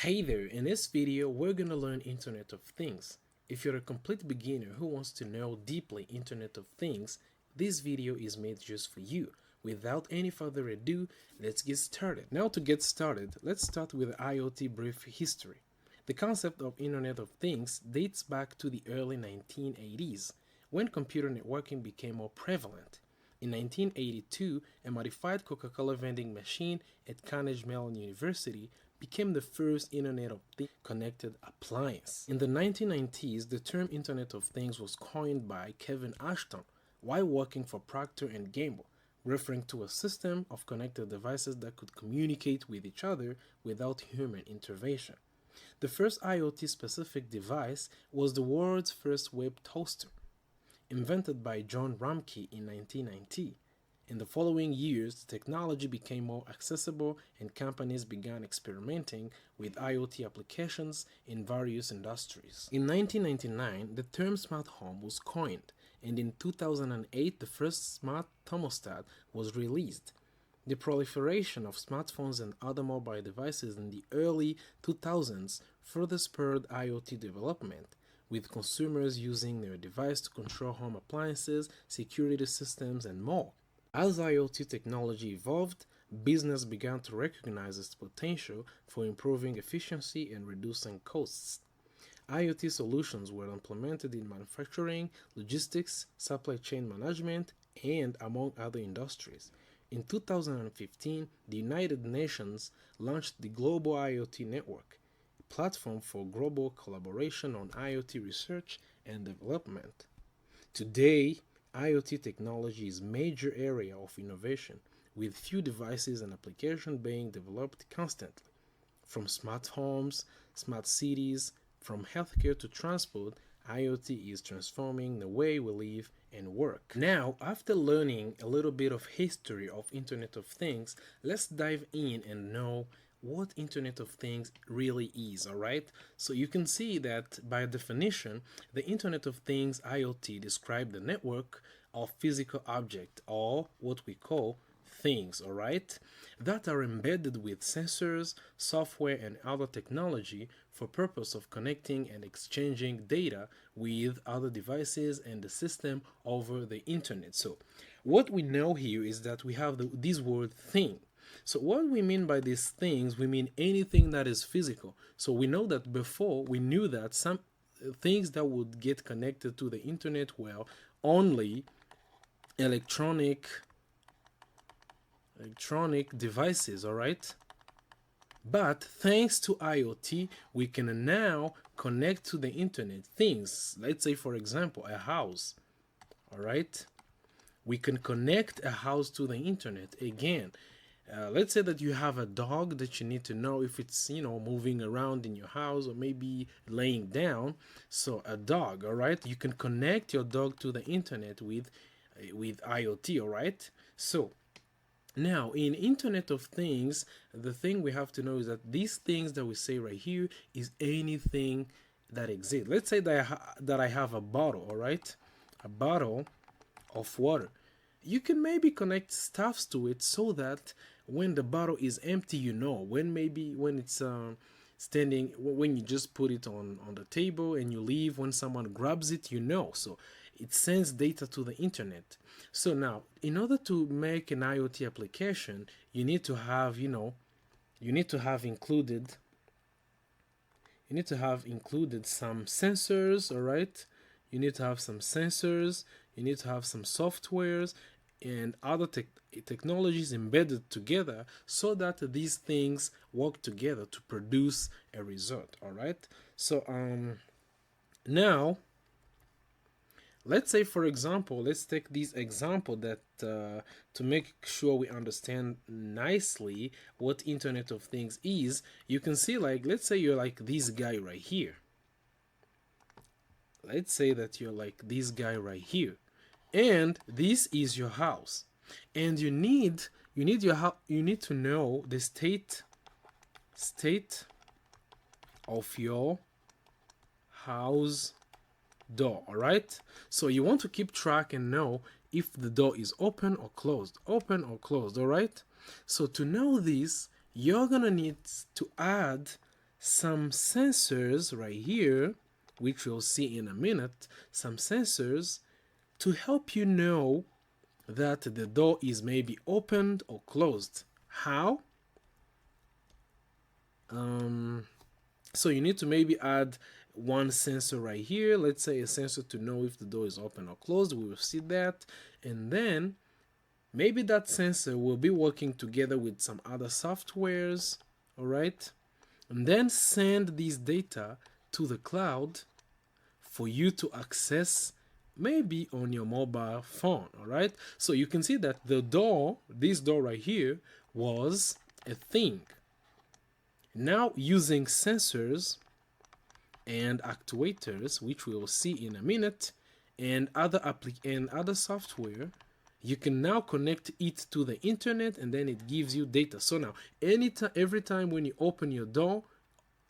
Hey there, in this video we're gonna learn Internet of Things. If you're a complete beginner who wants to know deeply Internet of Things, this video is made just for you. Without any further ado, let's get started. Now to get started, let's start with IoT brief history. The concept of Internet of Things dates back to the early 1980s, when computer networking became more prevalent. In 1982, a modified Coca-Cola vending machine at Carnegie Mellon University became the first Internet of Things connected appliance. In the 1990s, the term Internet of Things was coined by Kevin Ashton while working for Procter and Gamble, referring to a system of connected devices that could communicate with each other without human intervention. The first IoT specific device was the world's first web toaster, invented by John Ramke in 1990. In the following years, the technology became more accessible and companies began experimenting with IoT applications in various industries. In 1999, the term smart home was coined, and in 2008, the first smart thermostat was released. The proliferation of smartphones and other mobile devices in the early 2000s further spurred IoT development, with consumers using their device to control home appliances, security systems, and more. As IoT technology evolved, business began to recognize its potential for improving efficiency and reducing costs. IoT solutions were implemented in manufacturing, logistics, supply chain management, and among other industries. In 2015, the United Nations launched the Global IoT Network, a platform for global collaboration on IoT research and development. Today, IoT technology is a major area of innovation, with few devices and applications being developed constantly. From smart homes, smart cities, from healthcare to transport, IoT is transforming the way we live and work. Now, after learning a little bit of history of Internet of Things, let's dive in and know what Internet of Things really is, alright? So you can see that by definition, the Internet of Things IoT describe the network of physical objects, or what we call things, alright, that are embedded with sensors, software, and other technology for purpose of connecting and exchanging data with other devices and the system over the internet. So what we know here is that we have this word thing. So what we mean by these things, we mean anything that is physical. So we know that before we knew that some things that would get connected to the internet were only electronic devices, all right? But thanks to IoT, we can now connect to the internet things. Let's say, for example, a house, all right? We can connect a house to the internet again. Let's say that you have a dog that you need to know if it's moving around in your house or maybe laying down. So a dog, all right, you can connect your dog to the internet with IoT, all right. So now in Internet of Things, the thing we have to know is that these things that we say right here is anything that exists. Let's say that I have a bottle, all right, a bottle of water. You can maybe connect stuffs to it so that when the bottle is empty, when it's standing, when you just put it on the table and you leave, when someone grabs it, so it sends data to the internet. So now, in order to make an IoT application, you need to have included some sensors, all right. You need to have some sensors, you need to have some softwares and other technologies embedded together so that these things work together to produce a result, all right. So now let's say, for example, let's take this example that to make sure we understand nicely what Internet of Things is. You can see, like, let's say you're like this guy right here. Let's say that you're like this guy right here, and this is your house, and you need to know the state of your house door, all right. So you want to keep track and know if the door is open or closed, all right. So to know this, you're gonna need to add some sensors right here, which we'll see in a minute, some sensors to help you know that the door is maybe opened or closed. How? So you need to maybe add one sensor right here. Let's say a sensor to know if the door is open or closed. We will see that. And then maybe that sensor will be working together with some other softwares, all right? And then send these data to the cloud for you to access maybe on your mobile phone, all right? So you can see that the door, this door right here, was a thing. Now using sensors and actuators, which we will see in a minute, and other software, you can now connect it to the internet, and then it gives you data. So now every time when you open your door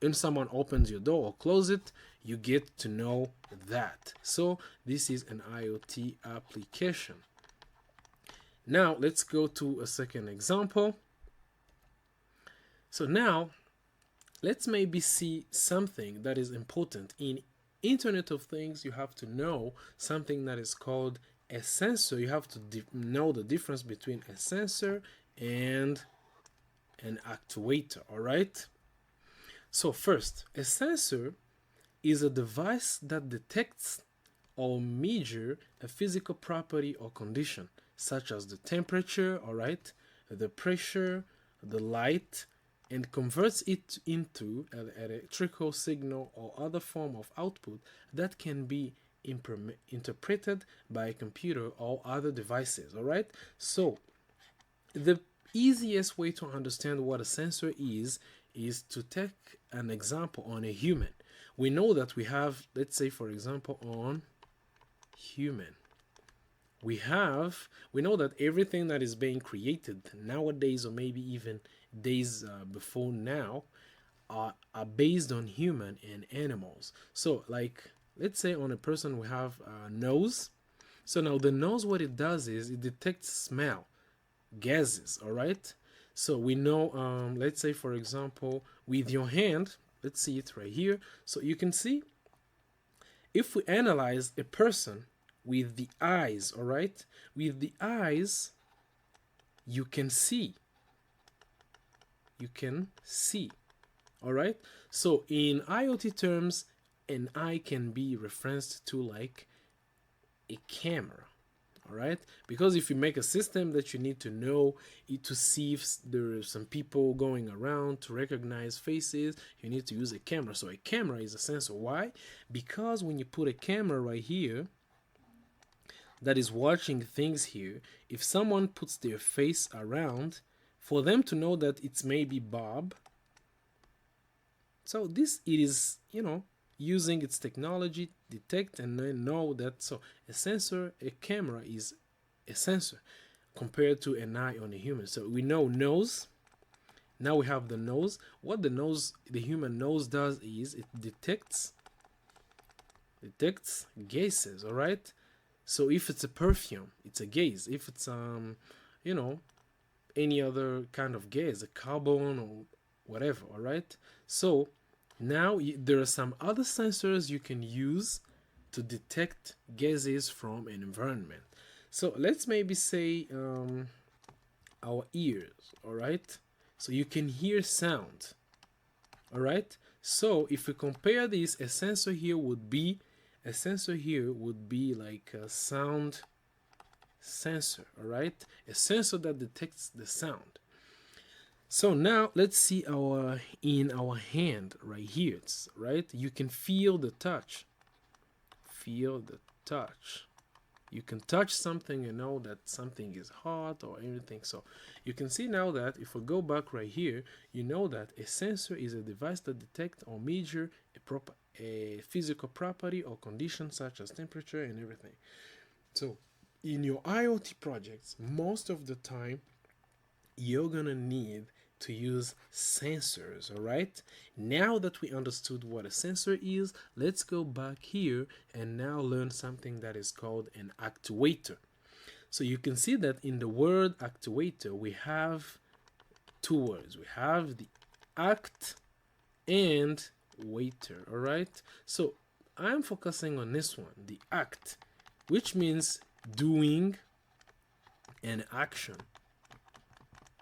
and someone opens your door or close it, you get to know that. So this is an IoT application. Now let's go to a second example. So now let's maybe see something that is important. In Internet of Things, you have to know something that is called a sensor. You have to know the difference between a sensor and an actuator, all right? So first, a sensor is a device that detects or measures a physical property or condition, such as the temperature, all right, the pressure, the light, and converts it into an electrical signal or other form of output that can be interpreted by a computer or other devices, all right? So the easiest way to understand what a sensor is to take an example on a human. We know that we have, let's say for example, on human, we know that everything that is being created nowadays, or maybe even days before now, are based on human and animals. So like, let's say on a person we have a nose. So now the nose, what it does is it detects smell, gases, all right? So we know, let's say for example, with your hand, let's see it right here. So you can see, if we analyze a person with the eyes, all right, with the eyes, you can see, all right? So in IoT terms, an eye can be referenced to like a camera, all right? Because if you make a system that you need to know it to see if there are some people going around, to recognize faces, you need to use a camera. So a camera is a sensor. Why? Because when you put a camera right here that is watching things here, if someone puts their face around, for them to know that it's maybe Bob, so this, it is, using its technology, detect and then know that. So a sensor, a camera is a sensor compared to an eye on a human. So we know nose. Now we have the nose. What the human nose does is it detects gases, all right? So if it's a perfume, it's a gas. If it's any other kind of gas, a carbon or whatever, all right? So now there are some other sensors you can use to detect gases from an environment. So let's maybe say our ears, all right? So you can hear sound, all right? So if we compare this, a sensor here would be like a sound sensor, all right? A sensor that detects the sound. So now let's see in our hand right here, right? You can feel the touch. You can touch something and know that something is hot or anything. So you can see now that if we go back right here, you know that a sensor is a device that detects or measures a physical property or condition such as temperature and everything. So in your IoT projects, most of the time, you're gonna need to use sensors, all right? Now that we understood what a sensor is, let's go back here and now learn something that is called an actuator. So you can see that in the word actuator, we have two words. We have the act and waiter. All right, so I'm focusing on this one, the act, which means doing an action.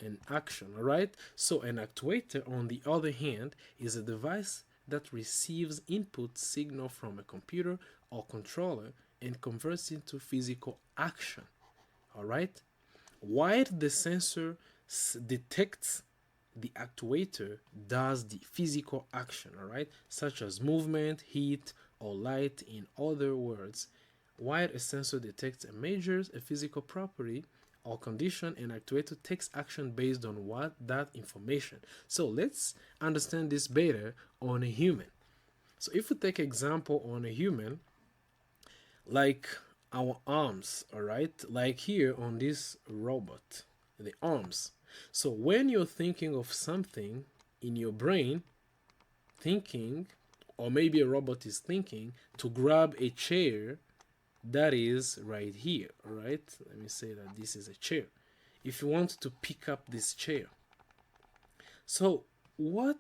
All right, so an actuator, on the other hand, is a device that receives input signal from a computer or controller and converts into physical action. All right, while the sensor detects, the actuator does the physical action, all right, such as movement, heat, or light. In other words, while a sensor detects and measures a physical property or condition, an actuator takes action based on what that information. So let's understand this better on a human. So if we take example on a human, like our arms, all right, like here on this robot, the arms. So when you're thinking of something in your brain, thinking, or maybe a robot is thinking to grab a chair that is right here, all right, let me say that this is a chair. If you want to pick up this chair, so what,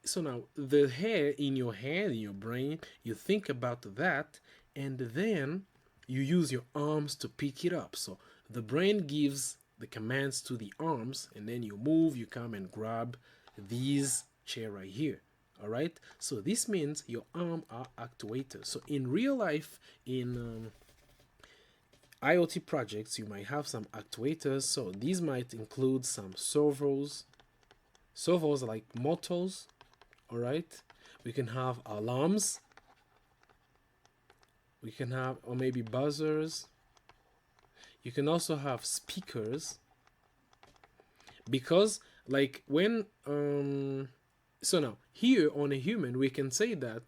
so now the hair in your head, in your brain, you think about that, and then you use your arms to pick it up. So the brain gives the commands to the arms, and then you move, you come and grab these chair right here. All right, so this means your arm are actuators. So in real life, in IoT projects, you might have some actuators. So these might include some servos like motors. All right, we can have alarms, we can have, or maybe buzzers. You can also have speakers, because like when so now here on a human we can say that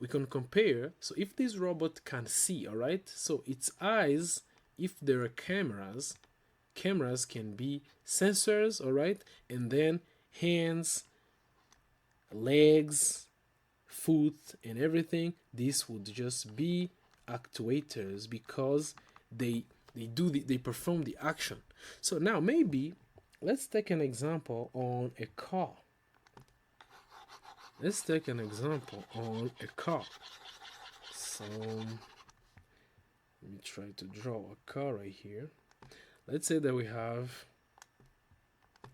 we can compare. So if this robot can see, all right, so its eyes, if there are cameras, cameras can be sensors, all right, and then hands, legs, foot, and everything, this would just be actuators, because they perform the action. So now maybe let's take an example on a car. Let's take an example on a car. So let me try to draw a car right here. Let's say that we have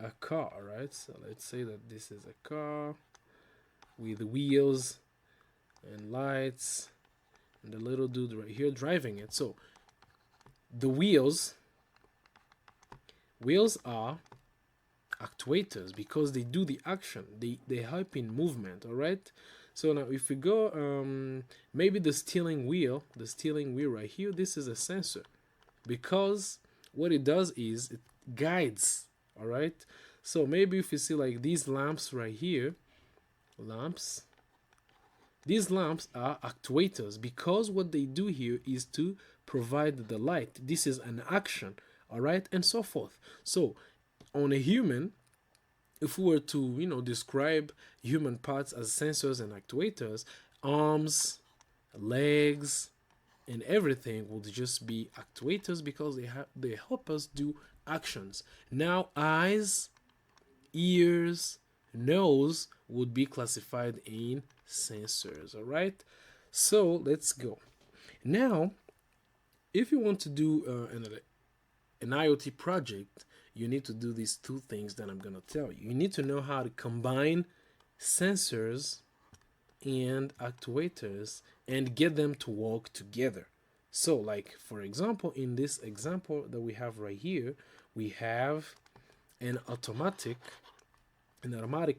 a car, right? So let's say that this is a car with wheels and lights and the little dude right here driving it. So the wheels are actuators, because they do the action, they help in movement. All right, so now if we go maybe the steering wheel right here, this is a sensor, because what it does is it guides. All right, so maybe if you see like these lamps right here, these lamps are actuators, because what they do here is to provide the light. This is an action, all right, and so forth. So on a human, if we were to describe human parts as sensors and actuators, arms, legs, and everything would just be actuators, because they help us do actions. Now eyes, ears, nose would be classified in sensors. All right, so let's go. Now if you want to do an IoT project, you need to do these two things that I'm going to tell you. You need to know how to combine sensors and actuators and get them to work together. So like for example, in this example that we have right here, we have an automatic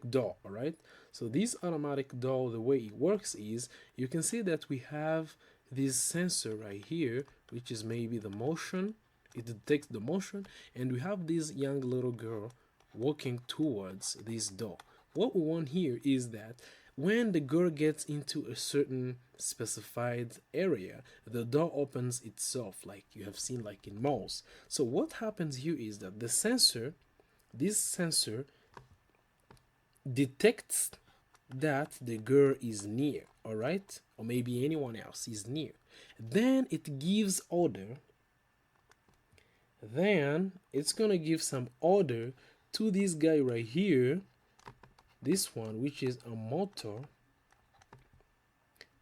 door. All right, so this automatic door, the way it works is, you can see that we have this sensor right here, which is maybe the motion. It detects the motion, and we have this young little girl walking towards this door. What we want here is that when the girl gets into a certain specified area, the door opens itself, like you have seen like in malls. So what happens here is that this sensor detects that the girl is near, all right, or maybe anyone else is near. Then it gives order. Then it's gonna give some order to this guy right here this one, which is a motor,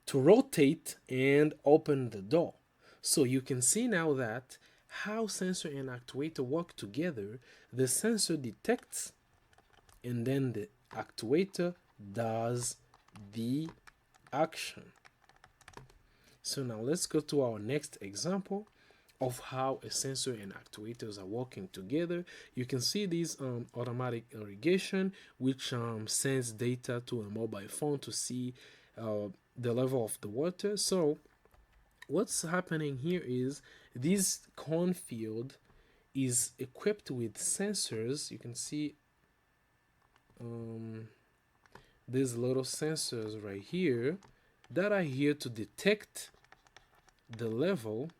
to rotate and open the door. So you can see now that how sensor and actuator work together. The sensor detects and then the actuator does the action. So now let's go to our next example of how a sensor and actuators are working together. You can see this automatic irrigation, which sends data to a mobile phone to see the level of the water. So what's happening here is this cornfield is equipped with sensors. You can see these little sensors right here that are here to detect the level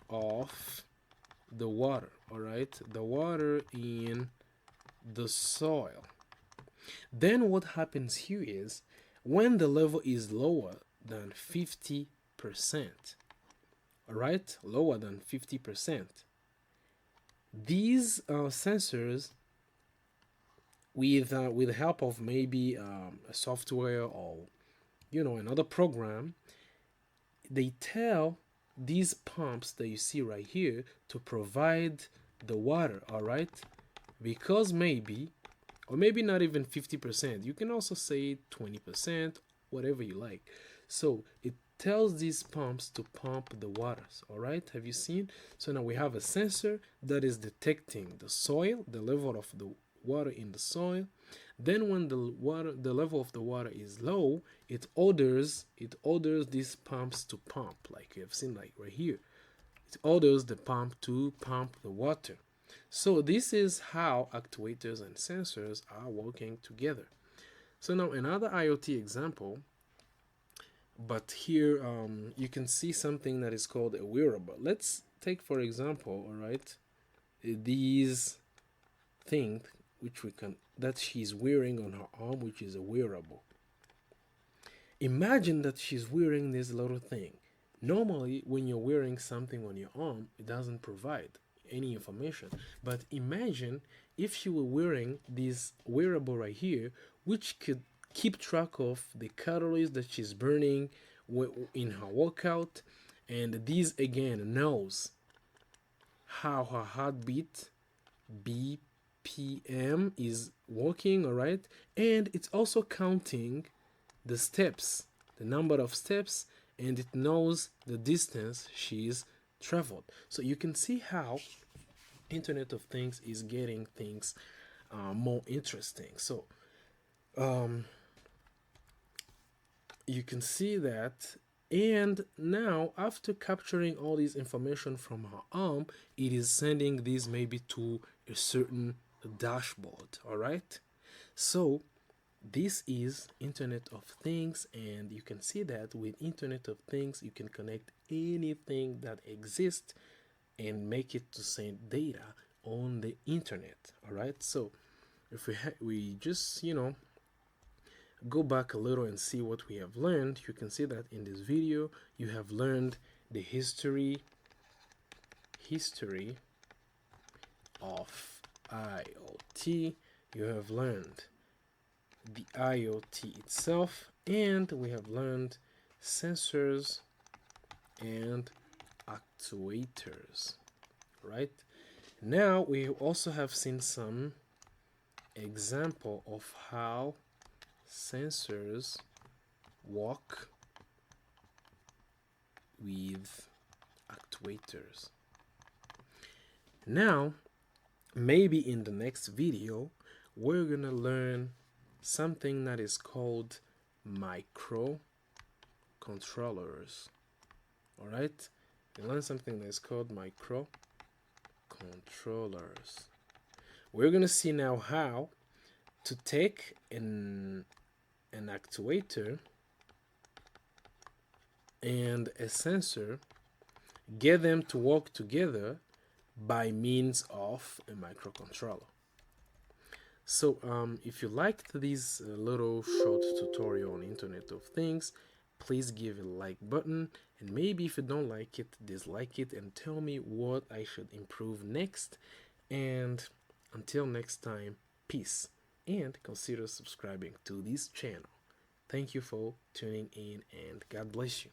of the water, all right, the water in the soil. Then what happens here is when the level is lower than 50%, all right, lower than 50%, these sensors, with the help of maybe a software or another program, they tell these pumps that you see right here to provide the water, all right, because maybe, or maybe not even 50%, you can also say 20%, whatever you like. So it tells these pumps to pump the waters, all right. Have you seen? So now we have a sensor that is detecting the soil, the level of the water in the soil. Then when the level of the water is low, it orders these pumps to pump, like you have seen, like right here. It orders the pump to pump the water. So this is how actuators and sensors are working together. So now another IoT example, but here you can see something that is called a wearable. Let's take for example, all right, these things that she's wearing on her arm, which is a wearable. Imagine that she's wearing this little thing. Normally, when you're wearing something on your arm, it doesn't provide any information. But imagine if she were wearing this wearable right here, which could keep track of the calories that she's burning in her workout, and this again knows how her heartbeat, BPM, is working, all right, and it's also counting the steps, the number of steps, and it knows the distance she's traveled. So you can see how Internet of Things is getting things more interesting. So you can see that. And now, after capturing all this information from her arm, it is sending this maybe to a certain dashboard, all right. So this is Internet of Things, and you can see that with Internet of Things you can connect anything that exists and make it to send data on the internet, all right. So if we just go back a little and see what we have learned, you can see that in this video you have learned the history of IoT. You have learned the IoT itself, and we have learned sensors and actuators, right? Now we also have seen some example of how sensors work with actuators. Now, maybe in the next video, we're gonna learn something that is called microcontrollers. All right, we learn something that is called microcontrollers. We're gonna see now how to take an actuator and a sensor, get them to work together by means of a microcontroller. So if you liked this little short tutorial on Internet of Things, please give a like button, and maybe if you don't like it, dislike it and tell me what I should improve next. And until next time, peace, and consider subscribing to this channel. Thank you for tuning in, and God bless you.